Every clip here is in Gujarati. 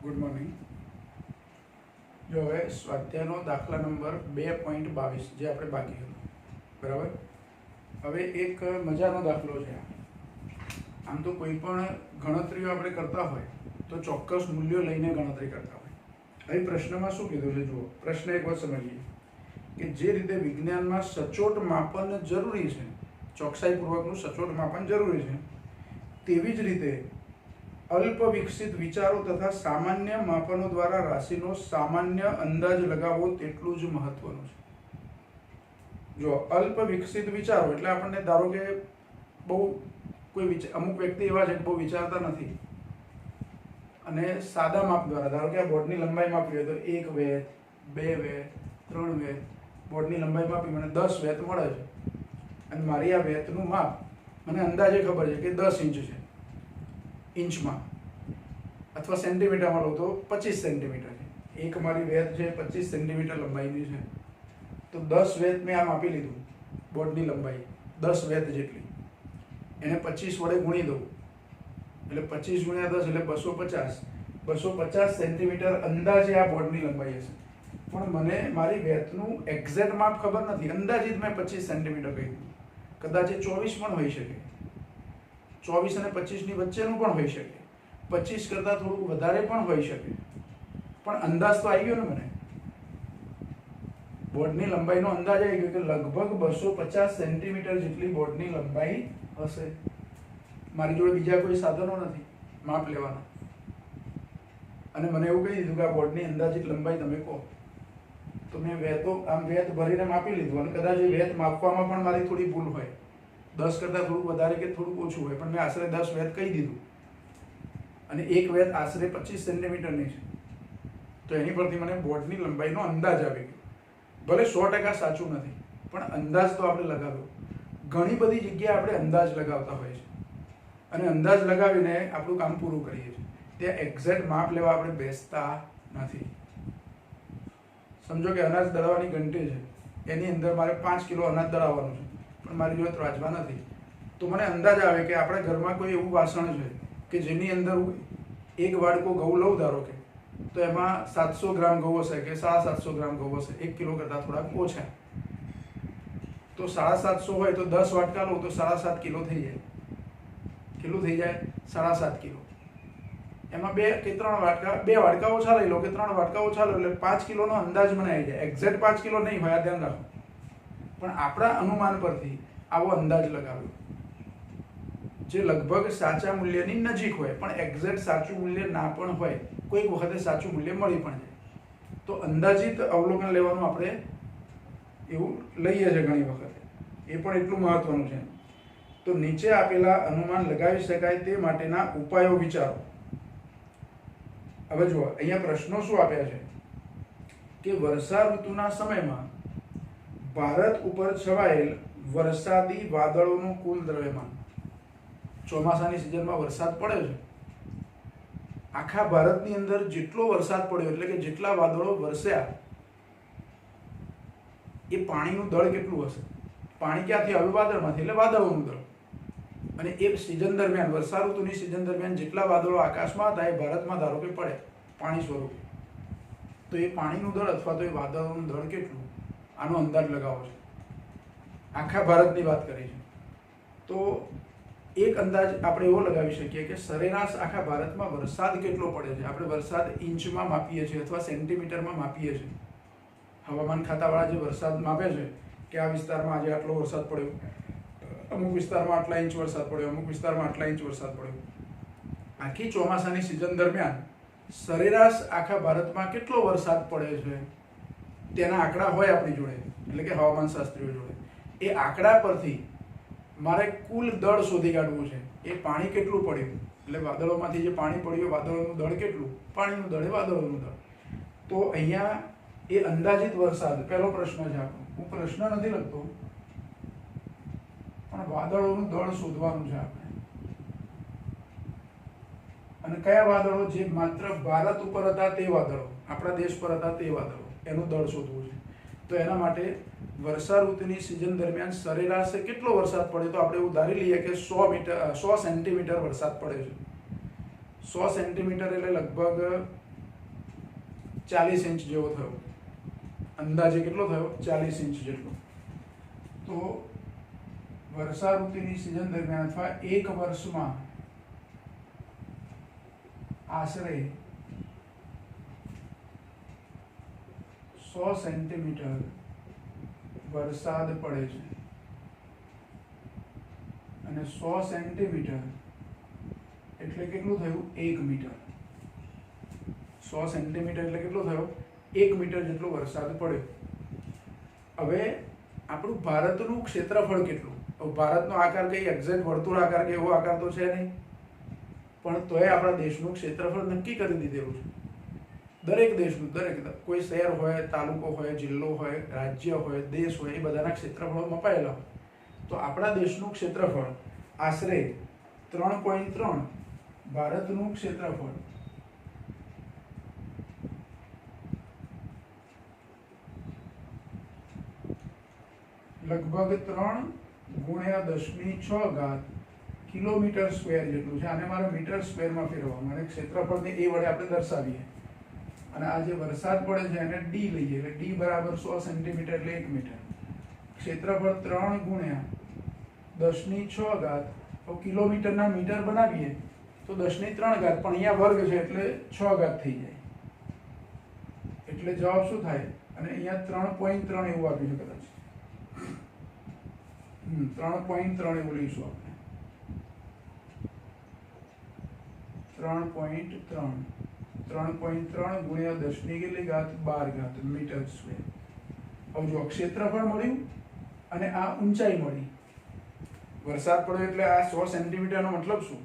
Good morning. જો હવે સ્વાધ્યાયનો દાખલા નંબર 2.22 જે આપણે બાકી હતો, બરાબર। હવે એક મજાનો દાખલો છે। આમ તો કોઈ પણ ગણતરીઓ આપણે કરતા હોય તો ચોક્કસ મૂલ્યો લઈને ગણતરી કરતા હોય। હવે પ્રશ્નમાં શું કીધું છે જુઓ, પ્રશ્ન એક વાર સમજીએ કે જે રીતે વિજ્ઞાનમાં સચોટ માપન જરૂરી છે, ચોકસાઈપૂર્વકનું સચોટ માપન જરૂરી છે, તેવી જ રીતે अल्प विकसित विचारों तथा सामान्य मापनों द्वारा राशिनो सामान्य अंदाज लगावो तेटलुं ज महत्वनुं छे। जो अल्प विकसित विचारो एटले आपणे धारो के बहु कोई अमुक व्यक्ति एवा छे बहु विचारता नथी अने सादा माप द्वारा धारो के आ बोर्डनी लंबाई मापी होय तो 1 वेत 2 वेत 3 वेत बोर्डनी लंबाई मापी मने 10 वेत मळे छे अने मारी आ वेतनुं माप मने अंदाजे खबर छे के 10 इंच छे। इंच में अथवा सेंटीमीटर में लो तो 25 सेंटीमीटर है। एक मारी वेत है 25 सेंटीमीटर लंबाई की है तो 10 वेत में आ मापी लीधु बोर्डनी लंबाई 10 वेत जेटली एने 25 वडे गुणी दो એટલે 25 ગુણ્યા 10 એટલે 250 सेंटीमीटर अंदाजे आ बोर्डनी लंबाई हशे। पण मने मारी वेतनुं एक्जेक्ट माप खबर नथी, अंदाजित मैं 25 सेंटीमीटर कही दीधुं। कदाच 24 पण होई शके, 24 અને 25 ની વચ્ચેનું પણ હોઈ શકે, 25 કરતાં થોડું વધારે પણ હોઈ શકે, પણ અંદાજ તો આવી ગયો ને મને। બોર્ડની લંબાઈનો અંદાજ આવી ગયો કે લગભગ 250 સેન્ટીમીટર જેટલી બોર્ડની લંબાઈ હશે। મારી જોડે બીજા કોઈ સાધનો નથી માપ લેવાના અને મને એવું કહી દીધું કે આ બોર્ડની અંદાજિત લંબાઈ તમે કહો તો મેં વેતો આમ વેત ભરીને માપી લીધું અને કદાચ એ વેત માપવામાં પણ મારી થોડી ભૂલ હોય, 10 करता थोड़ું વધારે કે થોડું ઓછું હોય, પણ મેં આશરે 10 વેત કહી દીધું અને એક વેત આશરે 25 સેન્ટીમીટરની છે તો એની પરથી મને બોર્ડની લંબાઈનો અંદાજ આવી ગયો। ભલે 100% સાચું નથી પણ અંદાજ તો આપણે લગાવ્યો। ઘણી બધી જગ્યાએ આપણે અંદાજ લગાવતા હોય છે અને અંદાજ લગાવીને આપણું કામ પૂરું કરીએ છીએ, ત્યાં એક્ઝેક્ટ માપ લેવા આપણે બેસતા નથી। સમજો કે અનાજ દળવાની ઘંટી છે, એની અંદર મારે 5 કિલો અનાજ દળાવવાનું છે પણ મારી જોડે ત્રાજવા નથી તો મને અંદાજ આવે કે આપણા ઘરમાં કોઈ એવું વાસણ છે કે જેની અંદર એક વાડકો ઘઉં લઉં ધારો કે તો એમાં 700 ગ્રામ ઘઉં હશે કે 750 ગ્રામ ઘઉં હશે, 1 કિલો કરતાં થોડાક ઓછા, તો 750 હોય તો 10 વાટકા લઉં તો 7.5 કિલો થઈ જાય। કેટલું થઈ જાય? 7.5 કિલો। એમાં 2 કે 3 વાટકા, 2 વાટકા ઓછા લઈ લો કે 3 વાટકા ઓછા લો એટલે 5 કિલોનો અંદાજ મને આવી જાય। એક્ઝેક્ટ 5 કિલો નહીં હોય, આ ધ્યાન રાખો, પણ આપણા અનુમાન પરથી આવો અંદાજ લગાવ્યો જે લગભગ સાચા મૂલ્યની નજીક હોય પણ એક્ઝેક્ટ સાચું મૂલ્ય ના પણ હોય, કોઈક વખતે સાચું મૂલ્ય મળી પણ જાય। તો અંદાજિત અવલોકન લેવાનું આપણે એવું લઈએ છીએ ઘણી વખતે, એ પણ એટલું મહત્વનું છે। તો નીચે આપેલા અનુમાન લગાવી શકાય તે માટેના ઉપાયો વિચારો। હવે જુઓ અહીંયા પ્રશ્નો શું આપ્યા છે કે વર્ષા ઋતુના સમયમાં ભારત ઉપર છવાયેલ વરસાદી વાદળોનું કુલ દ્રવ્યમાન। ચોમાસાની સિઝનમાં વરસાદ પડે છે, આખા ભારતની અંદર જેટલો વરસાદ પડ્યો એટલે કે જેટલા વાદળો વરસ્યા એ પાણીનું દળ કેટલું હશે? પાણી ક્યાંથી આવ્યું? વાદળમાંથી, એટલે વાદળોનું દળ। અને એ સિઝન દરમિયાન, વર્ષા ઋતુની સિઝન દરમિયાન જેટલા વાદળો આકાશમાં હતા એ ભારતમાં ધારો કે પડે પાણી સ્વરૂપે, તો એ પાણીનું દળ અથવા તો એ વાદળોનું દળ કેટલું, આનો અંદાજ લગાવો છે। આખા ભારતની વાત કરી છે તો એક અંદાજ આપણે એવો લગાવી શકીએ કે સરેરાશ આખા ભારતમાં વરસાદ કેટલો પડે છે। આપણે વરસાદ ઇંચમાં માપીએ છીએ અથવા સેન્ટીમીટરમાં માપીએ છીએ। હવામાન ખાતાવાળા જે વરસાદ માપે છે કે આ વિસ્તારમાં આજે આટલો વરસાદ પડ્યો, અમુક વિસ્તારમાં આટલા ઇંચ વરસાદ પડ્યો, અમુક વિસ્તારમાં આટલા ઇંચ વરસાદ પડ્યો। આખી ચોમાસાની સિઝન દરમિયાન સરેરાશ આખા ભારતમાં કેટલો વરસાદ પડે છે તેના આંકડા હોય આપણી જોડે, એટલે કે હવામાન શાસ્ત્રીઓ જોડે। એ આંકડા પરથી મારે કુલ દળ શોધી કાઢવું છે। એ પાણી કેટલું પડ્યું એટલે વાદળોમાંથી જે પાણી પડ્યું વાદળોનું દળ કેટલું, પાણીનું દળ એ વાદળોનું દળ। તો અહીંયા એ અંદાજિત વરસાદ પહેલો પ્રશ્ન છે આપણો। હું પ્રશ્ન નથી લખતો પણ વાદળોનું દળ શોધવાનું છે આપણે। અને કયા વાદળો જે માત્ર ભારત ઉપર હતા તે વાદળો, આપણા દેશ પર હતા તે વાદળો, એનું દળ શોધવું છે। તો એના માટે વર્ષા ઋતુની સિઝન દરમિયાન સરેરાશ કેટલો વરસાદ પડે તો આપણે એવું ધારી લઈએ કે 100 સેન્ટીમીટર વરસાદ પડે છે। 100 સેન્ટીમીટર એટલે લગભગ 40 ઇંચ જેવો થયો, અંદાજે કેટલો થયો? 40 ઇંચ જેટલો. તો વર્ષા ઋતુની સિઝન દરમિયાન અથવા એક વર્ષમાં આશરે 100 સેન્ટીમીટર વરસાદ પડે છે, અને 100 સેન્ટીમીટર એટલે કેટલું થયું? 1 મીટર. 100 સેન્ટીમીટર એટલે કેટલો થયો? 1 મીટર જેટલો વરસાદ પડ્યો. હવે આપણું ભારતનું ક્ષેત્રફળ કેટલું? ભારતનો આકાર કઈ એક્ઝેક્ટ વર્તુળ આકાર કે એવો આકાર તો છે નહીં, પણ તોય આપણા દેશનું ક્ષેત્રફળ નક્કી કરી દીધેલું છે. દરેક દેશનું, દરેક કોઈ શહેર હોય, તાલુકો હોય, જિલ્લો હોય, રાજ્ય હોય, દેશ હોય, એ બધાના ક્ષેત્રફળો મપાયેલા હોય. તો આપણા દેશનું ક્ષેત્રફળ આશરે 3.3, ભારતનું ક્ષેત્રફળ લગભગ 3 ગુણ્યા 10⁶ કિલોમીટર સ્ક્વેર જેટલું છે. આને મારે મીટર સ્ક્વેરમાં ફેરવવાનું, અને ક્ષેત્રફળને એ વડે આપણે દર્શાવીએ. અને આ જે વરસાદ પડે છે એને ડી લઈએ, એટલે ડી બરાબર 100 સેન્ટીમીટર એટલે 1 મીટર. ક્ષેત્રફળ 3 ગુણ્યા 10⁶, તો કિલોમીટરના મીટર બનાવીએ તો 10⁻3, પણ અહીંયા વર્ગ છે એટલે 6 થઈ જાય. એટલે જવાબ શું થાય? અને અહીંયા 3.3 એવું આપ્યું છે, કદાચ 3.3 એવું લઈશું આપણે. 3.3 ગુણ્યા 10⁻12 મીટર સ્ક્વેર. હવે જો ક્ષેત્રફળ મળ્યું અને આ ઊંચાઈ મળી. વરસાદ પડ્યો એટલે આ 100 સેન્ટીમીટરનો મતલબ શું?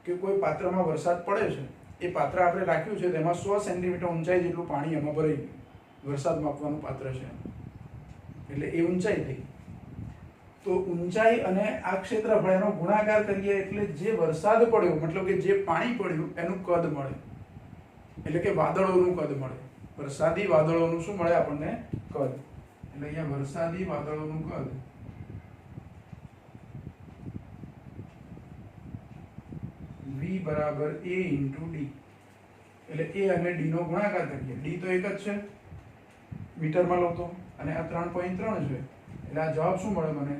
કે કોઈ પાત્રમાં વરસાદ પડે છે, એ પાત્ર આપણે રાખ્યું છે, તેમાં 100 સેન્ટીમીટર ઊંચાઈ જેટલું પાણી એમાં ભરાઈ ગયું. વરસાદ માપવાનું પાત્ર છે એટલે એ ઊંચાઈ થઈ. તો ઊંચાઈ અને આ ક્ષેત્રફળ એનો ગુણાકાર કરીએ એટલે જે વરસાદ પડ્યો, મતલબ કે જે પાણી પડ્યું એનું કદ મળે, એટલે કે વાદળોનું કદ મળે. વરસાદી વાદળોનું શું મળે આપણને? કદ. એટલે અહીંયા વરસાદી વાદળોનું કદ V બરાબર A × D. એટલે A અને D નો ગુણાકાર કરીએ. D તો એક જ છે, મીટરમાં લો તો, અને આ 3.3 છે, એટલે આ જવાબ શું મળે મને?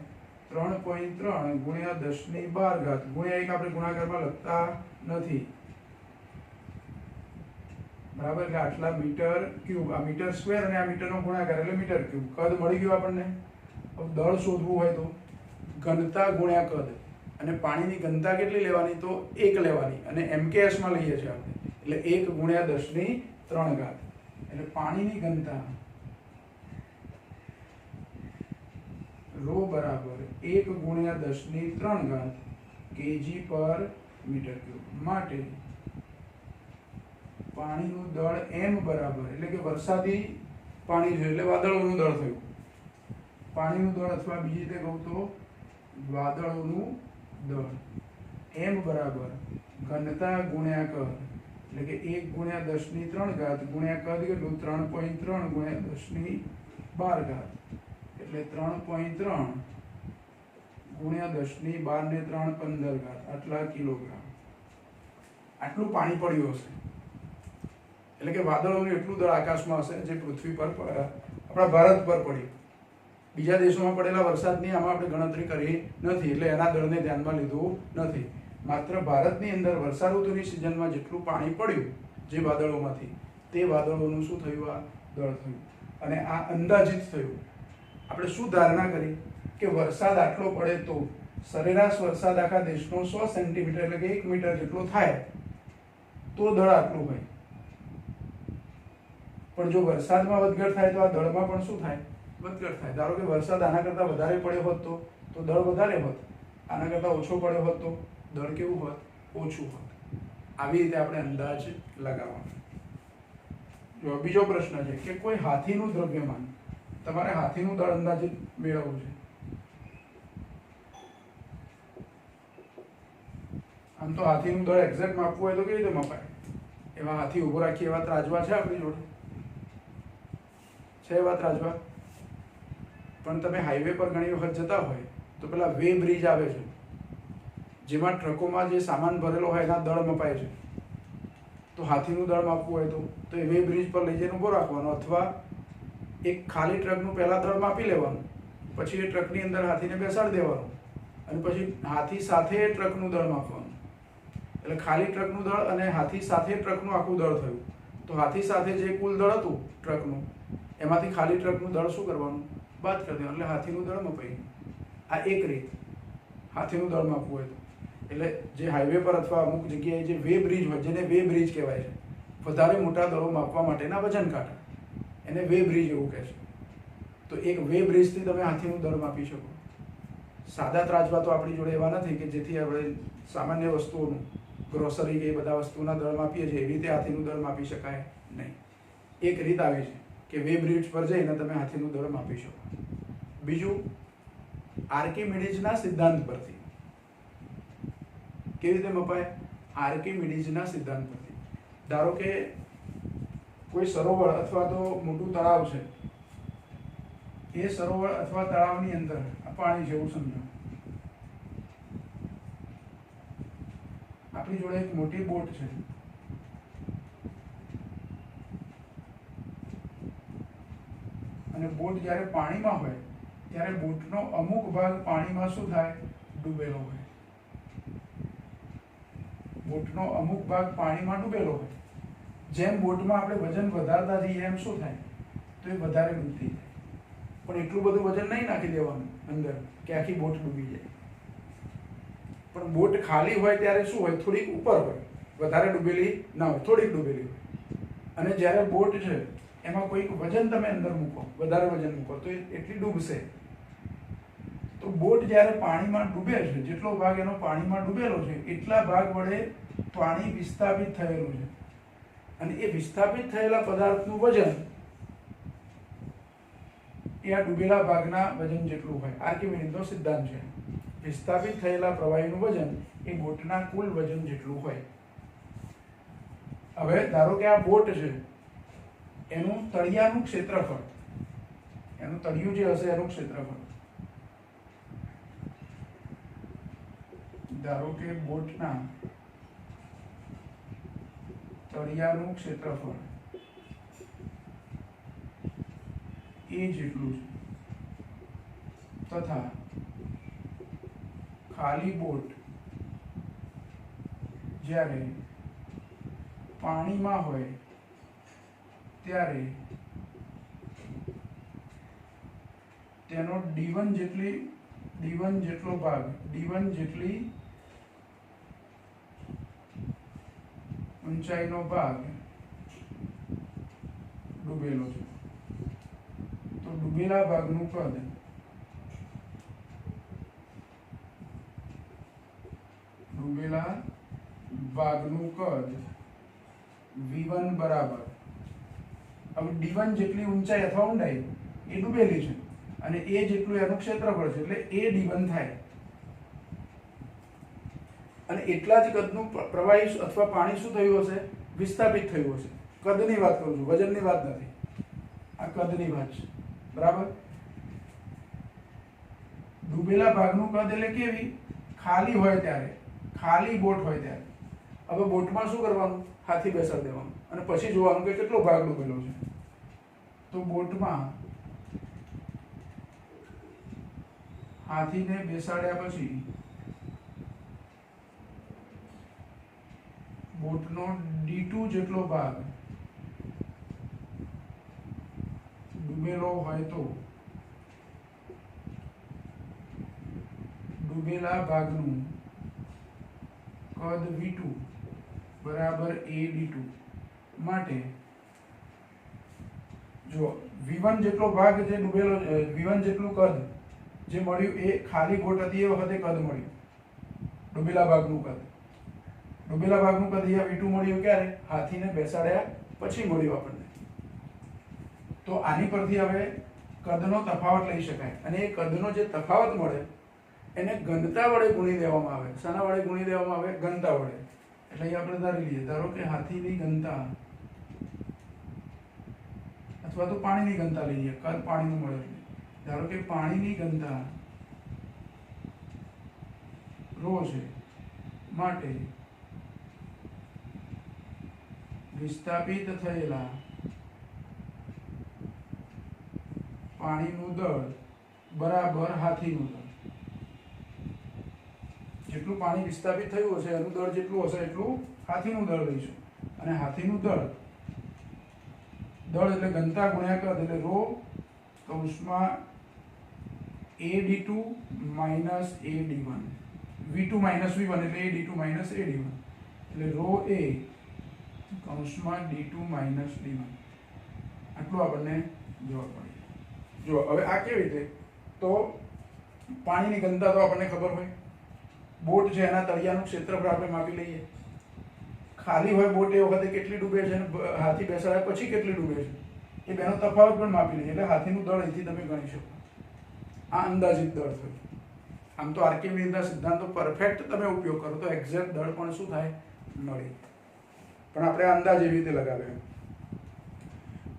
3.3 ગુણ્યા 10⁻12 ગુણ્યા 1 આપણે ગુણાકારમાં લખતા નથી, બરાબર? એટલે આટલા મીટર ક્યુબ, આ મીટર સ્ક્વેર અને આ મીટરનો ગુણાકાર એટલે મીટર ક્યુબ. કદ મળી ગયું આપણને. હવે દળ શોધવું હોય તો ઘનતા ગુણ્યા કદ, અને પાણીની ઘનતા કેટલી લેવાની? તો 1 લેવાની, અને MKS માં લઈએ છીએ આપણે, એટલે 1 ગુણ્યા 10⁻3. એટલે પાણીની ઘનતા ρ બરાબર 1 ગુણ્યા 10⁻3 kg/મીટર ક્યુબ. માટે પાણીનું દળ M બરાબર, એટલે કે વરસાદી પાણી છે એટલે વાદળોનું દળ થયું. પાણીનું દળ, અથવા બીજી રીતે કહું તો વાદળોનું દળ, M બરાબર ઘનતા ગુણ્યા કદ, એટલે કે 1 ગુણ્યા 10⁻3 ગુણ્યા કદ કેટલું? 3.3 ગુણ્યા 10⁻12, એટલે 3.3 ગુણ્યા 10⁻12 ને 3 15 આટલા કિલોગ્રામ. આટલું પાણી પડ્યું હશે, એટલે કે વાદળોનું એટલું દળ આકાશમાં હશે જે પૃથ્વી પર, આપણા ભારત પર પડ્યું. બીજા દેશોમાં પડેલા વરસાદની આમાં આપણે ગણતરી કરી નથી, એટલે એના દળને ધ્યાનમાં લીધું નથી. માત્ર ભારતની અંદર વર્ષા ઋતુની સિઝનમાં જેટલું પાણી પડ્યું જે વાદળોમાંથી, તે વાદળોનું શું થયું? આ દળ થયું. અને આ અંદાજિત થયું. આપણે શું ધારણા કરી કે વરસાદ આટલો પડે તો સરેરાશ વરસાદ આખા દેશનો 100 સેન્ટીમીટર એટલે કે 1 મીટર જેટલો થાય તો દળ આટલું હોય. પણ જો વરસાદમાં વધઘટ થાય તો આ દળમાં પણ શું થાય? વધઘટ થાય. ધારો કે વરસાદ આના કરતાં વધારે પડ્યો હોત તો દળ વધારે હોત, આના કરતાં ઓછો પડ્યો હોત તો દળ કેવું હોત? ઓછું હોત. આવી રીતે આપણે અંદાજ લગાવવાનો. જો બીજો પ્રશ્ન છે કે કોઈ હાથીનું દ્રવ્યમાન, તમારે હાથીનું દળ અંદાજિત મેળવવું છે. આમ તો હાથીનું દળ એક્ઝેક્ટ માપવું હોય તો કેવી રીતે મપાય? એવા હાથી ઉભો રાખીએ એવા ત્રાજવા છે આપણી જોડે? છે એવા ત્રાજવા? પણ તમે હાઈવે પર ઘણી વખત જતા હોય તો પેલા વે બ્રિજ આવે છે, જેમાં ટ્રકોમાં જે સામાન ભરેલો હોય એના દળ મપાય છે. તો હાથીનું દળ માપવું હોય તો એ વે બ્રિજ પર લઈ જઈને ઊભો રાખવાનો, અથવા એક ખાલી ટ્રકનું પહેલાં દળ માપી લેવાનું, પછી એ ટ્રકની અંદર હાથીને બેસાડી દેવાનું, અને પછી હાથી સાથે ટ્રકનું દળ માપવાનું. એટલે ખાલી ટ્રકનું દળ અને હાથી સાથે ટ્રકનું આખું દળ થયું. તો હાથી સાથે જે કુલ દળ હતું ટ્રકનું, એમાંથી ખાલી ટ્રકનું દળ શું કરવાનું? બાદ કરી દેવાનું. એટલે હાથીનું દળ મપાઈ ગયું. આ એક રીત હાથીનું દળ માપવું હોય તો. એટલે જે હાઈવે પર અથવા અમુક જગ્યાએ જે વે બ્રિજ હોય, જેને વે બ્રિજ કહેવાય છે, વધારે મોટા દળો માપવા માટેના વજન કાંટા, એને વે બ્રિજ એવું કહે છે. તો એક વે બ્રિજથી તમે હાથીનું દળ માપી શકો. સાદા ત્રાજવા તો આપણી જોડે એવા નથી કે જેથી આપણે સામાન્ય વસ્તુઓનું, ગ્રોસરી કે એ બધા વસ્તુના દળ માપીએ છીએ, એવી રીતે હાથીનું દળ માપી શકાય નહીં. એક રીત આવી છે કે વે બ્રિજ પર જઈને તમે હાથીનું દળ માપી શકો. બીજું, આર્કિમિડીઝના સિદ્ધાંત પરથી. કેવી રીતે મપાય? આર્કિમિડીઝના સિદ્ધાંત પરથી. ધારો કે કોઈ સરોવર અથવા તો મોટું તળાવ છે, એ સરોવર અથવા તળાવની અંદર આ પાણી જેવું સમજો. આપણી જોડે એક મોટી બોટ છે, અને બોટ જ્યારે પાણીમાં હોય ત્યારે બોટનો અમુક ભાગ પાણીમાં શું થાય? ડૂબેલો હોય. બોટનો અમુક ભાગ પાણીમાં ડૂબેલો હોય. જેમ બોટમાં આપણે વજન વધારતા જઈએ એમ શું થાય? તો એ વધારે ડૂબતી જાય. પણ એટલું બધું વજન નહીં નાખી દેવાનું અંદર કે આખી બોટ ડૂબી જાય. પણ બોટ ખાલી હોય ત્યારે શું હોય? થોડીક ઉપર હોય, વધારે ડૂબેલી ના હોય, થોડીક ડૂબેલી હોય. અને જ્યારે બોટ છે એમાં કોઈક વજન તમે અંદર મૂકો, વધારે વજન મૂકો, તો એટલી ડૂબશે. તો બોટ જ્યારે પાણીમાં ડૂબે છે, જેટલો ભાગ એનો પાણીમાં ડૂબેલો છે, એટલા ભાગ વડે પાણી વિસ્થાપિત થયેલું છે. અને એ વિસ્થાપિત થયેલા પદાર્થનું વજન એ આ ડૂબેલા ભાગના વજન જેટલું હોય. આર્કિમિડીઝનો સિદ્ધાંત છે. વિસ્થાપિત થયેલા પ્રવાહીનું વજન એ બોટના કુલ વજન જેટલું હોય. હવે ધારો કે આ બોટ છે, એનું તળિયાનું ક્ષેત્રફળ, એનું તળિયું જે હશે એનું ક્ષેત્રફળ, ધારો કે બોટના તળિયાનું ક્ષેત્રફળ એ જેટલું છે, તથા ખાલી બોટ જ્યારે પાણીમાં હોય ત્યારે તેનો d1 જેટલો ભાગ, d1 જેટલી ઊંચાઈનો ભાગ ડૂબેલો છે. તો ડૂબેલા ભાગનું કદ v1 બરાબર, હવે d1 જેટલી ઊંચાઈ અથવા ઊંડાઈ એ ડૂબેલી છે, અને એ જેટલું એનું ક્ષેત્રફળ છે, એટલે એ d1 થાય. અને એટલા જ કદનું પ્રવાહી અથવા પાણી શું થયું હશે? વિસ્થાપિત થયું હશે. કદની વાત કરું છું, વજનની વાત નથી. આ કદની વાત છે, બરાબર. ડૂબેલા ભાગનું કદ એટલે કેવી? ખાલી હોય ત્યારે, ખાલી બોટ હોય ત્યારે. હવે બોટમાં શું કરવાનું? હાથી બેસાડી દેવાનું, અને પછી જોવાનું કે કેટલો ભાગ ડૂબેલો છે. તો બોટમાં હાથીને બેસાડ્યા પછી બોટનો d2 જેટલો ભાગ ડૂબેલો હોય તો ડૂબેલા ભાગનું કદ v2 બરાબર a d2 માટે જો v1 જેટલો ભાગ જે ડૂબેલો, v1 જેટલું કદ જે મળ્યું એ ખાલી બોટ હતી એ વખતે કદ મળ્યું, ડૂબેલા ભાગનું કદ. ડૂબેલા ભાગનું કદ અહીંયા v2 મળ્યું ક્યારે? હાથીને બેસાડ્યા પછી મળ્યું આપણને. તો આની પરથી હવે કદનો તફાવત લઈ શકાય, અને એ કદનો જે તફાવત મળે એને ઘનતા વડે ગુણી દેવામાં આવે. શાના વડે ગુણી દેવામાં આવે? ઘનતા વડે. એટલે અહીંયા આપણે ધારી લઈએ, ધારો કે હાથીની ઘનતા અથવા તો પાણીની ઘનતા લઈએ, કદ પાણીનું મળે. ધારો કે પાણીની ઘનતા ρ છે, માટે વિસ્થાપિત થયેલા પાણીનું દળ બરાબર હાથીનું દળ. જેટલું પાણી વિસ્થાપિત થયું હશે એનું દળ જેટલું હશે એટલું હાથીનું દળ લઈશું. અને હાથીનું દળ એટલે ઘનતા ગુણ્યા કદ એટલે રો કૌંસમાં AD2 minus AD1 V2 minus V1 એટલે AD2 માઇનસ AD1 એટલે રો A કૌંસમાં D2 માઇનસ D1 આટલું આપણને જવાબ મળે. જો હવે આ કેવી રીતે, તો પાણીની ઘનતા તો આપણને ખબર હોય, બોટ છે એના તળિયાનું ક્ષેત્રફળ આપણે માપી લઈએ. ખાલી હોય બોટ એ વખતે કેટલી ડૂબે છે અને હાથી બેસાડ્યા પછી કેટલી ડૂબે છે એ બેનો તફાવત પણ માપી લઈએ. એટલે હાથીનું દળ અહીંથી તમે ગણી શકો. આ અંદાજિત દળ થયું. આમ તો આર્કિમીડના સિદ્ધાંતો પરફેક્ટ તમે ઉપયોગ કરો તો એક્ઝેક્ટ દળ પણ શું થાય, મળે. પણ આપણે અંદાજ એવી રીતે લગાવ્યો.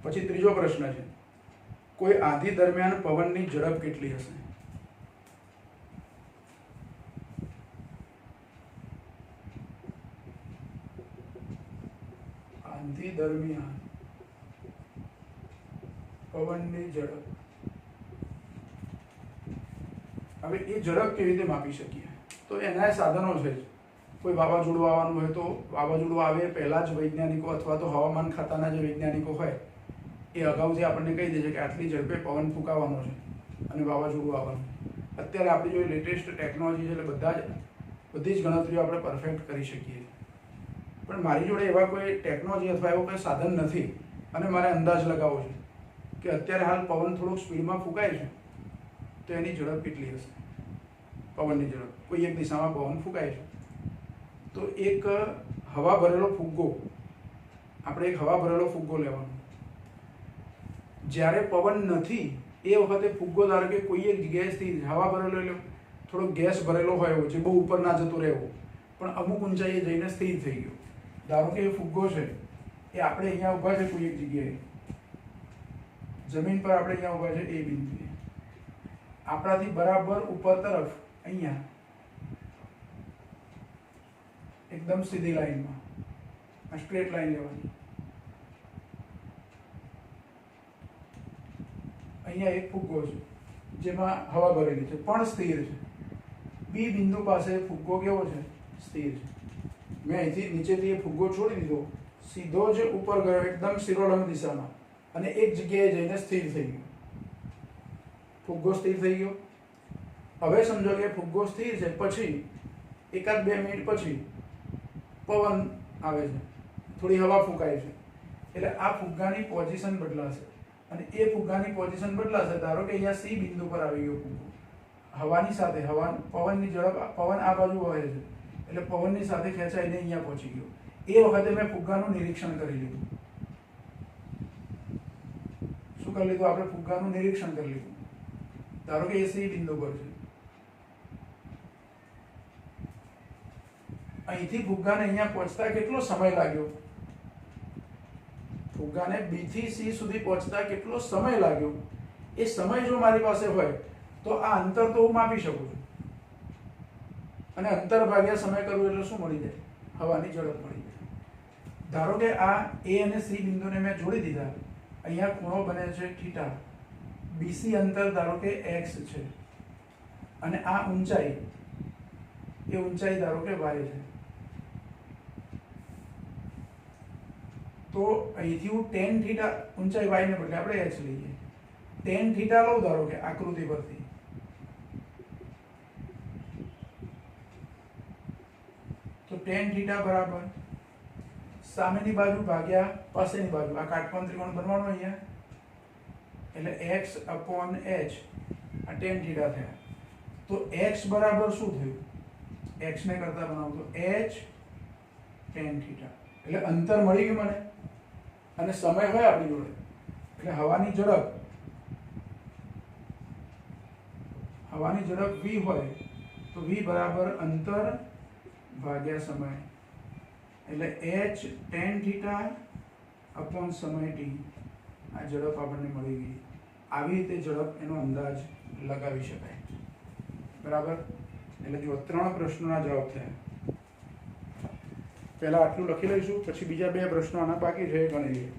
પછી ત્રીજો પ્રશ્ન છે, કોઈ આંધી દરમિયાન પવનની ઝડપ કેટલી હશે? આંધી દરમિયાન પવનની ઝડપ. હવે એ ઝડપ કેવી રીતે માપી શકીએ? તો એના સાધનો છે. કોઈ વાવાઝોડું આવવાનું હોય તો વાવાઝોડું આવે પહેલાં જ વૈજ્ઞાનિકો અથવા તો હવામાન ખાતાના જે વૈજ્ઞાનિકો હોય એ અગાઉથી આપણને કહી દે છે કે આટલી ઝડપે પવન ફૂંકાવાનો છે અને વાવાઝોડું આવવાનું. અત્યારે આપણી જો લેટેસ્ટ ટેકનોલોજી છે એટલે બધી જ ગણતરીઓ આપણે પરફેક્ટ કરી શકીએ. પણ મારી જોડે એવા કોઈ ટેકનોલોજી અથવા એવો કોઈ સાધન નથી અને મારે અંદાજ લગાવવો છે કે અત્યારે હાલ પવન થોડુંક સ્પીડમાં ફૂંકાય છે તો એની ઝડપ કેટલી હશે. પવનની ઝડપ કોઈ એક દિશામાં પવન ફૂંકાય છે તો એક હવા ભરેલો ફુગ્ગો, આપણે એક હવા ભરેલો ફુગ્ગો લેવાનો. જ્યારે પવન નથી એ વખતે ફુગ્ગો ધારો કે કોઈ એક જગ્યાએ સ્થિર, હવા ભરેલો એટલે થોડો ગેસ ભરેલો હોય એવો છે, બહુ ઉપર ના જતો રહેવો, પણ અમુક ઊંચાઈએ જઈને સ્થિર થઈ ગયો. ધારો કે એ ફુગ્ગો છે એ આપણે અહીંયા ઊભા છે કોઈ એક જગ્યાએ, જમીન પર આપણે અહીંયા ઊભા છે એ બિંદુએ, આપણાથી બરાબર ઉપર તરફ અહીંયા એકદમ સીધી લાઈનમાં આ સ્ટ્રેટ લાઈન લેવાની. અહીંયા એક ફુગ્ગો છે જેમાં હવા ભરેલી છે પણ સ્થિર છે. બી બિંદુ પાસે ફુગ્ગો કેવો છે, સ્થિર છે. મેં અહીંથી નીચેથી એ ફુગ્ગો છોડી દીધો, સીધો જ ઉપર ગયો એકદમ શિરોલંબ દિશામાં અને એક જગ્યાએ જઈને સ્થિર થઈ ગયો. ફુગ્ગો સ્થિર થઈ ગયો. હવે સમજો કે ફુગ્ગો સ્થિર છે, પછી 1-2 મિનિટ પછી પવન આવે છે, થોડી હવા ફૂંકાય છે, એટલે આ ફુગ્ગાની પોઝિશન બદલાશે અને એ ફુગ્ગાની પોઝિશન બદલાશે. ધારો કે અહીંયા સી બિંદુ પર આવી ગયો ફુગ્ગો, હવાની સાથે પવનની ઝડપ, પવન આ બાજુ વહે છે એટલે પવનની સાથે ખેંચાઈને અહીંયા પહોંચી ગયો. એ વખતે મેં ફુગ્ગાનું નિરીક્ષણ કરી લીધું. શું કરી લીધું આપણે? ફુગ્ગાનું નિરીક્ષણ કરી લીધું. ધારો કે એ સી બિંદુ પર છે, અહીંથી ફુગ્ગાને અહીંયા પહોંચતા કેટલો સમય લાગ્યો? ફુગ્ગાને બી થી સી સુધી પહોંચતા કેટલો સમય લાગ્યો? એ સમય જો મારી પાસે હોય તો આ અંતર તો હું માપી શકું છું અને અંતર ભાગ્યા સમય કરવું એટલે શું મળી જાય? હવાની ઝડપ મળી જાય. ધારો કે આ એ અને સી બિંદુને મેં જોડી દીધા, અહીંયા ખૂણો બને છે થીટા, બીસી અંતર ધારો કે એક્સ છે અને આ ઊંચાઈ, એ ઊંચાઈ ધારો કે વાય છે. તો અહીંથી હું ટેન થીટા, ઊંચાઈ વાય ને બદલે આપણે એચ લઈએ, ટેન થીટા લઉં ધારો કે આકૃતિ પરથી, તો ટેન થીટા બરાબર સામેની બાજુ ભાગ્યા પાસેની બાજુ, આ કાટકોણ ત્રિકોણ બનવાનો અહીંયા, એટલે x અપોન h, આ ટેન થીટા થયા. તો x બરાબર શું થયું? x ને કરતા બનાવો તો h ટેન થીટા, એટલે અંતર મળી ગયું મને અને સમય હોય આપણી જોડે, એટલે હવાની ઝડપ v હોય તો v બરાબર અંતર ભાગ્યા સમય, એટલે h ટેન થીટા અપોન સમય t. આ ઝડપ આપણને મળી ગઈ. આવી રીતે ઝડપ એનો અંદાજ લગાવી શકાય. બરાબર? એટલે જો 3 પ્રશ્નોના જવાબ થયા. પહેલાં આટલું લખી લઈશું, પછી બીજા 2 પ્રશ્નો આના બાકી છે એ ગણી લઈએ.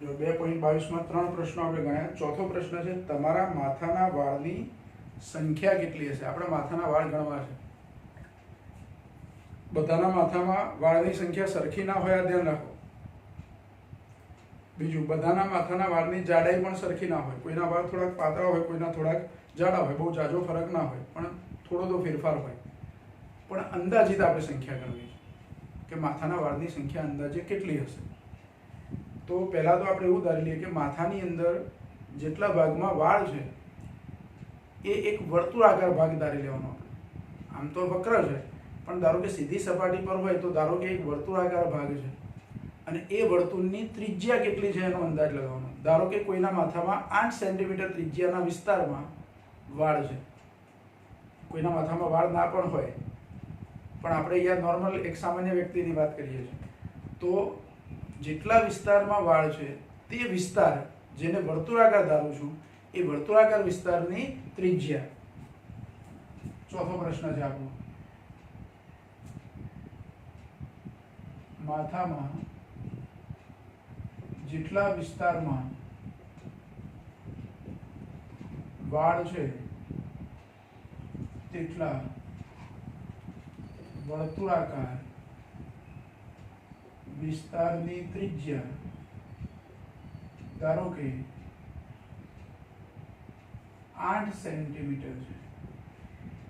જો 2.22 3 પ્રશ્નો આપણે ગણ્યા. ચોથો પ્રશ્ન છે, તમારા માથાના વાળની સંખ્યા કેટલી હશે? આપણે માથાના વાળ ગણવા છે. બધાના માથામાં વાળની સંખ્યા સરખી ના હોય, આ ધ્યાન રાખો. બીજું, બધાના માથાના વાળની જાડાઈ પણ સરખી ના હોય. કોઈના વાળ થોડાક પાતળા હોય, કોઈના થોડાક જાડા હોય. બહુ ઝાઝો ફરક ના હોય, પણ થોડો તો ફેરફાર હોય. પણ અંદાજિત આપણે સંખ્યા ગણવી છે કે માથાના વાળની સંખ્યા અંદાજે કેટલી હશે. તો પહેલાં તો આપણે એવું ધારી લઈએ કે માથાની અંદર જેટલા ભાગમાં વાળ છે એ એક વર્તુળાકાર ભાગ ધારી લેવાનો. આમ તો વક્ર છે, પણ ધારો કે સીધી સપાટી પર હોય તો ધારો કે એક વર્તુળાકાર ભાગ છે અને એ વર્તુળની ત્રિજ્યા કેટલી છે એનો અંદાજ લગાવવાનો. ધારો કે કોઈના માથામાં 8 સેન્ટીમીટર ત્રિજ્યાના વિસ્તારમાં વાળ છે. કોઈના માથામાં વાળ ના પણ હોય, પણ આપણે અહીંયા નોર્મલ એક સામાન્ય વ્યક્તિની વાત કરીએ છીએ. તો જેટલા વિસ્તારમાં વાળ છે તે વિસ્તાર, જેને વર્તુળાકાર ધારું છું, એ વર્તુળાકાર વિસ્તારની ત્રિજ્યા. ચોથો પ્રશ્ન છે આપણો, માથામાં જેટલા વિસ્તારમાં વાળ છે તેટલા વર્તુળાકાર વિસ્તારની ત્રિજ્યા ધારો કે 8 સેન્ટીમીટર છે.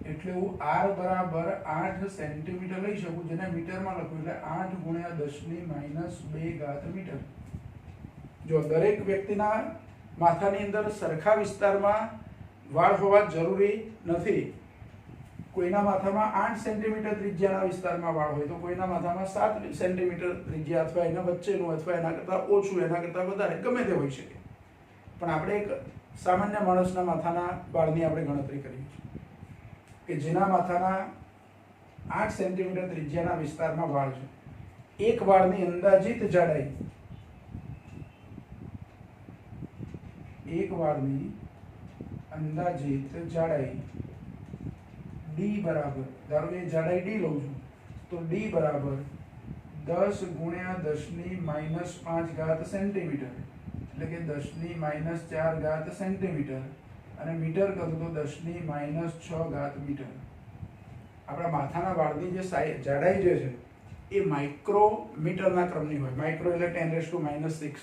એટલે હું r બરાબર 8 સેન્ટીમીટર લઈ શકું, જેને મીટરમાં લખું એટલે 8 ગુણ્યા 10⁻2 ઘાત મીટર. જો દરેક વ્યક્તિના માથાની અંદર સરખા વિસ્તારમાં વાળ હોવા જરૂરી નથી. કોઈના માથામાં 8 સેન્ટીમીટર ત્રિજ્યાના વિસ્તારમાં વાળ હોય તો કોઈના માથામાં 7 સેન્ટીમીટર ત્રિજ્યા અથવા એના વચ્ચેનું અથવા એના કરતાં ઓછું, એના કરતાં વધારે, ગમે તે હોઈ શકે. પણ આપણે એક સામાન્ય માણસના માથાના વાળની આપણે ગણતરી કરીએ છીએ કે જેના માથાના 8 સેન્ટીમીટર ત્રિજ્યાના વિસ્તારમાં વાળ છે. એક વાળની અંદાજિત જાડાઈ, એક વાળની અંદાજિત જાડાઈ d બરાબર, ધારો કે જાડાઈ d લઉં છું તો d બરાબર 10 ગુણ્યા 10⁻5 ઘાત સેન્ટીમીટર, એટલે કે 10⁻4 ઘાત સેન્ટીમીટર, અને મીટર કરું તો 10⁻6 ઘાત મીટર. આપણા માથાના વાળની જે જાડાઈ જે છે એ માઇક્રોમીટરના ક્રમની હોય. માઇક્રો એટલે 10⁻6,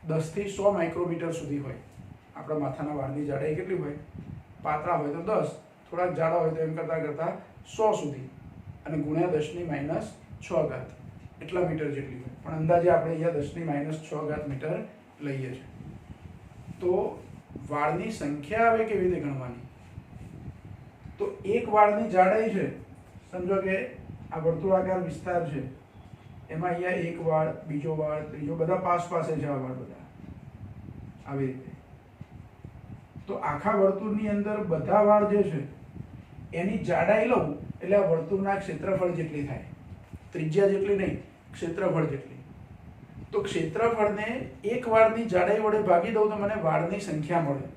10 થી 100 માઇક્રોમીટર સુધી હોય. આપણા માથાના વાળની જાડાઈ કેટલી હોય? પાતળા હોય તો 10, થોડાક જાડા હોય તો એમ કરતાં કરતાં 100 સુધી, અને ગુણ્યા 10⁻6 ઘાત, એટલા મીટર જેટલી હોય. પણ અંદાજે આપણે અહીંયા 10⁻6 ઘાત મીટર લઈએ છીએ. તો વાળની સંખ્યા હવે કેવી રીતે ગણવાની? તો એક વાળની જાડાઈ છે, સમજો કે આ વર્તુળાકાર વિસ્તાર છે, એમાં અહીંયા એક વાળ, બીજો વાળ, ત્રીજો, બધા પાસે છે. આ વાળ બધા આવી રીતે. તો આખા વર્તુળની અંદર બધા વાળ જે છે એની જાડાઈ લઉં એટલે આ વર્તુળના ક્ષેત્રફળ જેટલી થાય. ત્રિજ્યા જેટલી નહીં, ક્ષેત્રફળ જેટલી. તો ક્ષેત્રફળને એક વાળની જાડાઈ વડે ભાગી દઉં તો મને વાળની સંખ્યા મળે.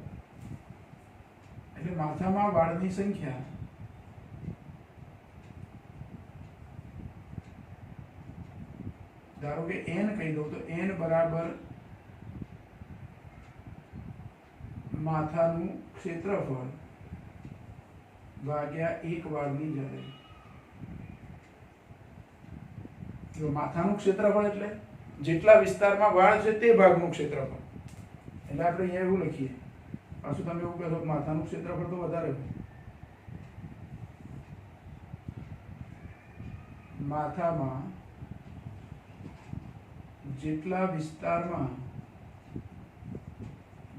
એટલે માથામાં વાળની સંખ્યા ધારો કે n કહી દઉં તો n બરાબર માથાનું ક્ષેત્રફળ ભાગ્યા એક વાળની જાડાઈ. જો માથાનું ક્ષેત્રફળ એટલે જેટલા વિસ્તારમાં વાળ છે તે ભાગનું ક્ષેત્રફળ. એટલે આપણે અહીંયા એવું લખીએ. પાછું તમે એવું કહેશો કે માથાનું ક્ષેત્રફળ તો વધારે હોય. માથામાં જેટલા વિસ્તારમાં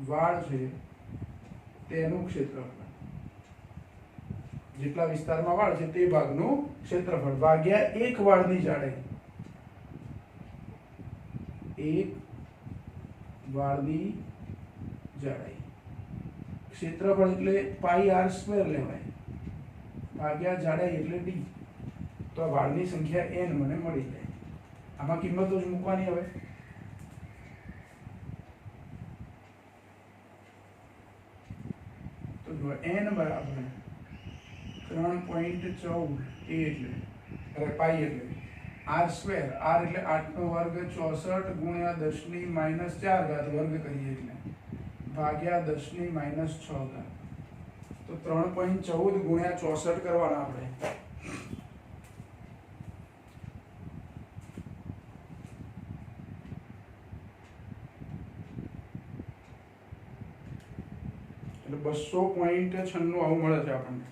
વાળ છે તેનું ક્ષેત્રફળ, જેટલા વિસ્તારમાં વાળ છે તે ભાગનું ક્ષેત્રફળ ભાગ્યા એક વાળની જાડાઈ. એક વાળની જાડાઈ, ક્ષેત્રફળ એટલે πr² લેવાય, ભાગ્યા જાડાઈ એટલે d. તો આ વાળની સંખ્યા n મને મળી જાય. આમાં કિંમતો જ મૂકવાની. હવે n બરાબર 3.14 એ એટલે અરે પાઈ એટલે r સ્ક્વેર, r એટલે 8 નો વર્ગ 64 ગુણ્યા 10 ની -4 ઘાત વર્ગ કરીએ એટલે ભાગ્યા 10 ની -6 ઘાત. તો 3.14 ગુણ્યા 64 કરવાના આપણે. એટલે 200.96 આવું મળે છે આપણને.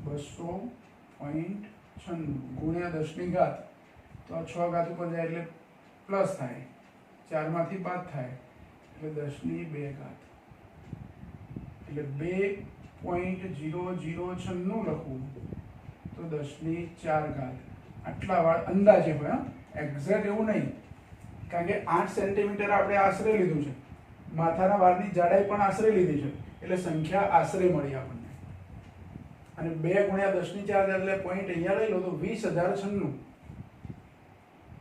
200.96 ગુણ્યા 10 ની ઘાત, તો આ 6 ઘાત ઉપર જાય એટલે પ્લસ થાય, 4 માંથી બાદ થાય એટલે 10 ની 2 ઘાત, એટલે 2.0096 લખવું તો 10 ની 4 ઘાત. આટલા વાર અંદાજે હોય, એક્ઝેક્ટ એવું નહીં, કારણ કે 8 સેન્ટીમીટર આપણે આશરે લીધું છે, માથાના વાળની જાડાઈ પણ આશરે લીધી છે, એટલે સંખ્યા આશરે મળી આપણને. અને 2 ગુણ્યા 10 ની 4 એટલે પોઈન્ટ અહીંયા લઈ લો તો 20,096.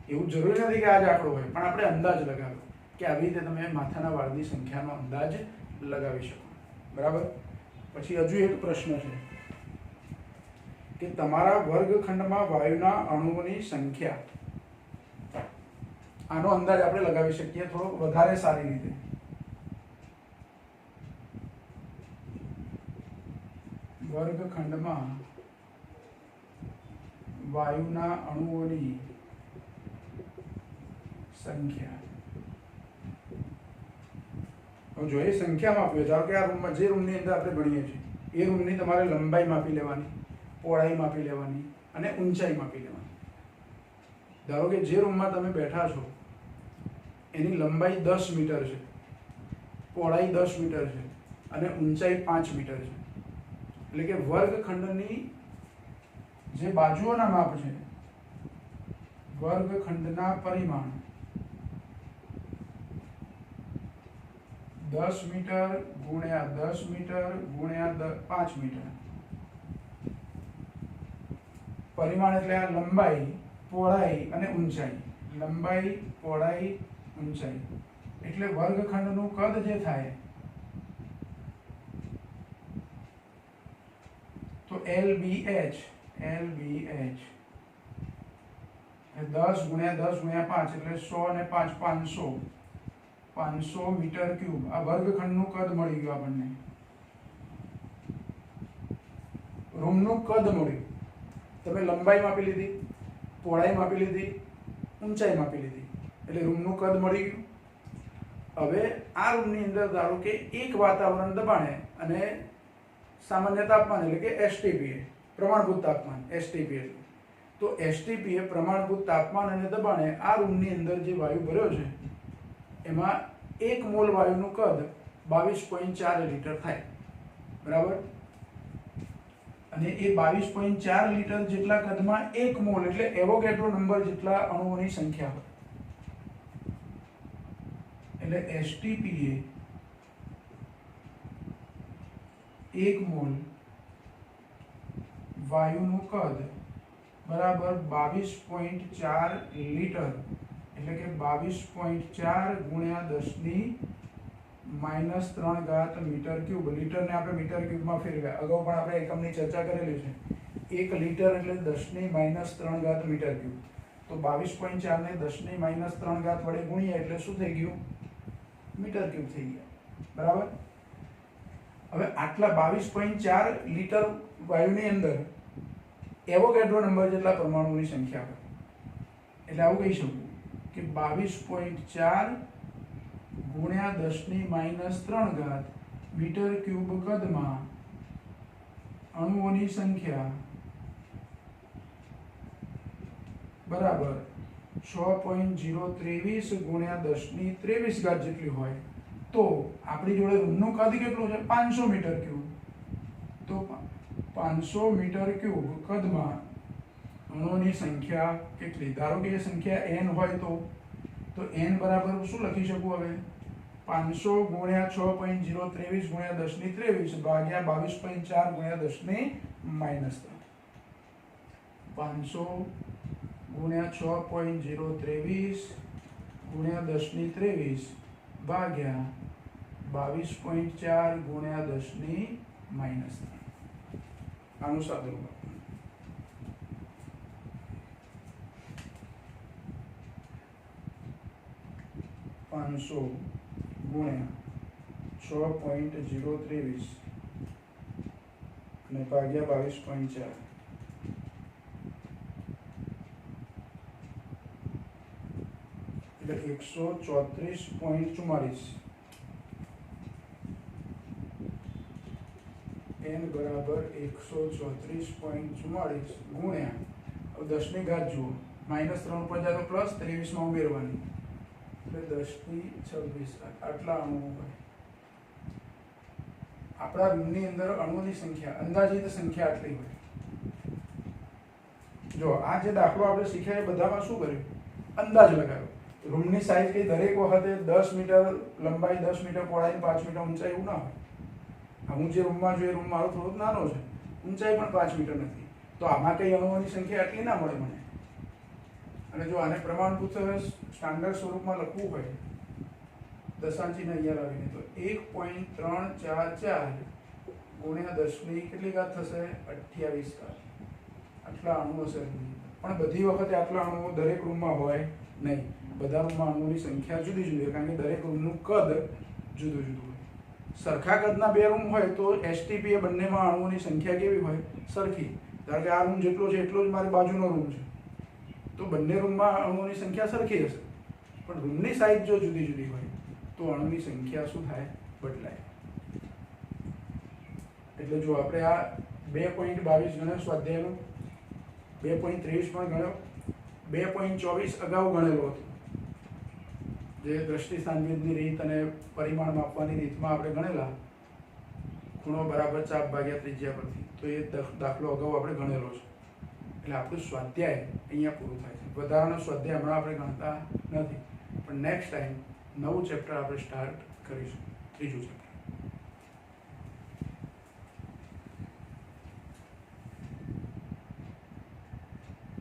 એવું જરૂરી નથી કે આ જ આંકડો હોય, પણ આપણે અંદાજ લગાવ્યો કે આવી રીતે તમે માથાના વાળની સંખ્યાનો અંદાજ લગાવી શકો. બરાબર. પછી હજુ એક પ્રશ્ન છે કે તમારા વર્ગખંડમાં વાયુના અણુઓની સંખ્યા. આનો અંદાજ આપણે લગાવી શકીએ થોડો વધારે સારી રીતે. વર્ગખંડમાં વાયુના અણુઓની સંખ્યા. જો એ સંખ્યા માપવી, ધારો કે આ રૂમમાં જે રૂમની અંદર આપણે ભણીએ છીએ એ રૂમની તમારે લંબાઈ માપી લેવાની, પહોળાઈ માપી લેવાની અને ઊંચાઈ માપી લેવાની. ધારો કે જે રૂમમાં તમે બેઠા છો એની લંબાઈ 10 મીટર છે, પહોળાઈ 10 મીટર છે અને ઊંચાઈ 5 મીટર છે. એટલે કે વર્ગખંડની જે બાજુઓના માપ છે, વર્ગખંડના પરિમાણ 10 મીટર ગુણ્યા 10 મીટર ગુણ્યા 5 મીટર. પરિમાણ એટલે આ લંબાઈ, પહોળાઈ અને ઊંચાઈ. લંબાઈ, પહોળાઈ, ઊંચાઈ. એટલે વર્ગખંડનું કદ જે થાય તો LBH 10 ગુણ્યા 10 ગુણ્યા 5 એટલે 100 અને 5 500 મીટર ક્યુબ. આ વર્ગખંડનું કદ મળી ગયું આપણને. રૂમનું કદ મળ્યું. તમે લંબાઈ માપી લીધી, પહોળાઈ માપી લીધી, ઊંચાઈ માપી લીધી, એટલે રૂમનું કદ મળી ગયું. હવે આ રૂમની અંદર ધારો કે એક વાતાવરણ દબાણે અને સામાન્ય તાપમાન એટલે કે STPA, પ્રમાણભૂત તાપમાન. STPA તો STPA પ્રમાણભૂત તાપમાન અને દબાણે આ રૂમની અંદર જે વાયુ ભર્યો છે એમાં 1 મોલ વાયુનું કદ 22.4 લીટર થાય. બરાબર. અને એ 22.4 લીટર જેટલા કદમાં 1 મોલ એટલે એવોગેડ્રો નંબર જેટલા અણુઓની સંખ્યા હોય. એટલે STPA 1 મોલ વાયુનું કદ બરાબર 22.4 લીટર, એટલે કે 22.4 ગુણ્યા 10 ની -3 ઘાત મીટર ક્યુબ. લીટરને આપણે મીટર ક્યુબમાં ફેરવ્યા. અગાઉ પણ આપણે એકમની ચર્ચા કરેલી છે. 1 લીટર એટલે 10 ની -3 ઘાત મીટર ક્યુબ. તો 22.4 ને 10 ની -3 ઘાત વડે ગુણ્યા એટલે શું થઈ ગયું? મીટર ક્યુબ થઈ ગયા. બરાબર. હવે આટલા 22.4 લીટર વાયુની અંદર એવોગેડ્રો નંબર જેટલા પરમાણુઓની સંખ્યા હોય. એટલે આવું કહી શકું કે 22.4 ગુણ્યા 10 ની -3 ઘાત મીટર ક્યુબ કદમાં અણુઓની સંખ્યા બરાબર 6.023 ગુણ્યા 10 ની 23 ઘાત જેટલી હોય. તો આપણી જોડે રૂમનું કદ કેટલું છે? 500 મીટર ક્યુબ. તો 500 મીટર ક્યુબ કદમાં અણુઓની સંખ્યા કેટલી? ધારો કે એ સંખ્યા n હોય તો n બરાબર શું લખી શકું હવે? 500 ગુણ્યા 6.023 ગુણ્યા 10 ની 23 ભાગ્યા 22.4 ગુણ્યા 10 ની -3. 500 ગુણ્યા 6.023 ગુણ્યા 10 ની 23 ભાગ્યા 22.4 ગુણ્યા 10 માઇનસ 3. આનું સાદુરૂપ 500 ગુણ્યા 6.023 અને ભાગ્યા 22.4 એટલે 134.44. n બરાબર 134.44 ગુણ્યા 10 ની ઘાત જુઓ -3 ઉપર જાય તો પ્લસ 23 માં ઉમેરવાની એટલે 10 ની 26 આટલા અણુઓ હોય. આપણા રૂમની અંદર અણુઓની સંખ્યા અંદાજિત સંખ્યા આટલી હોય. જો આ જે દાખલો આપણે શીખ્યા એ બધામાં શું કર્યું? અંદાજ લગાવ્યો. રૂમની સાઈઝ કઈ દરેક વખતે 10 મીટર લંબાઈ, 10 મીટર પહોળાઈ, 5 મીટર ઊંચાઈ એવું ના હોય. હું જે રૂમમાં છું એ રૂમ મારો થોડો નાનો છે, ઊંચાઈ પણ 5 મીટર નથી, તો આમાં કઈ અણુઓની સંખ્યા આટલી ના મળે મને. અને જો આને પ્રમાણભૂત સ્ટાન્ડર્ડ સ્વરૂપમાં લખવું હોય દશાંશી અહીંયા લાવીને તો 1.344 ગુણ્યા 10 ની કેટલી ઘાત થશે? 28 ઘાત. આટલા અણુઓ હશે. પણ બધી વખતે આટલા અણુઓ દરેક રૂમમાં હોય નહીં. બધા રૂમમાં અણુઓની સંખ્યા જુદી જુદી હોય, કારણ કે દરેક રૂમનું કદ જુદું જુદું હોય. સરખા કદના બે રૂમ હોય તો એસટીપી એ બંનેમાં અણુઓની સંખ્યા કેવી હોય? સરખી. ધારો કે આ રૂમ જેટલો છે એટલો જ મારી બાજુનો રૂમ છે, તો બંને રૂમમાં અણુઓની સંખ્યા સરખી હશે. પણ રૂમની સાઈઝ જો જુદી જુદી હોય તો અણુની સંખ્યા શું થાય? બદલાય. એટલે જો આપણે આ 2.22 ગણ્યો સ્વાધ્યાયનો, 2.23 પણ ગણ્યો, 2.24 અગાઉ ગણેલો હતો, જે દ્રષ્ટિ સાંવેદની રીત અને પરિમાણ માપવાની રીતમાં આપણે ગણેલા ખૂણો બરાબર ચાપ ભાગ્યા ત્રિજ્યા પરથી, તો એ દાખલો અગાઉ આપણે ગણેલો છે. એટલે આપણું સ્વાધ્યાય અહીંયા પૂરું થાય છે. વધારાનો સ્વાધ્યાય હમણાં આપણે ગણતા નથી, પણ નેક્સ્ટ ટાઈમ નવું ચેપ્ટર આપણે સ્ટાર્ટ કરીશું, ત્રીજું ચેપ્ટર.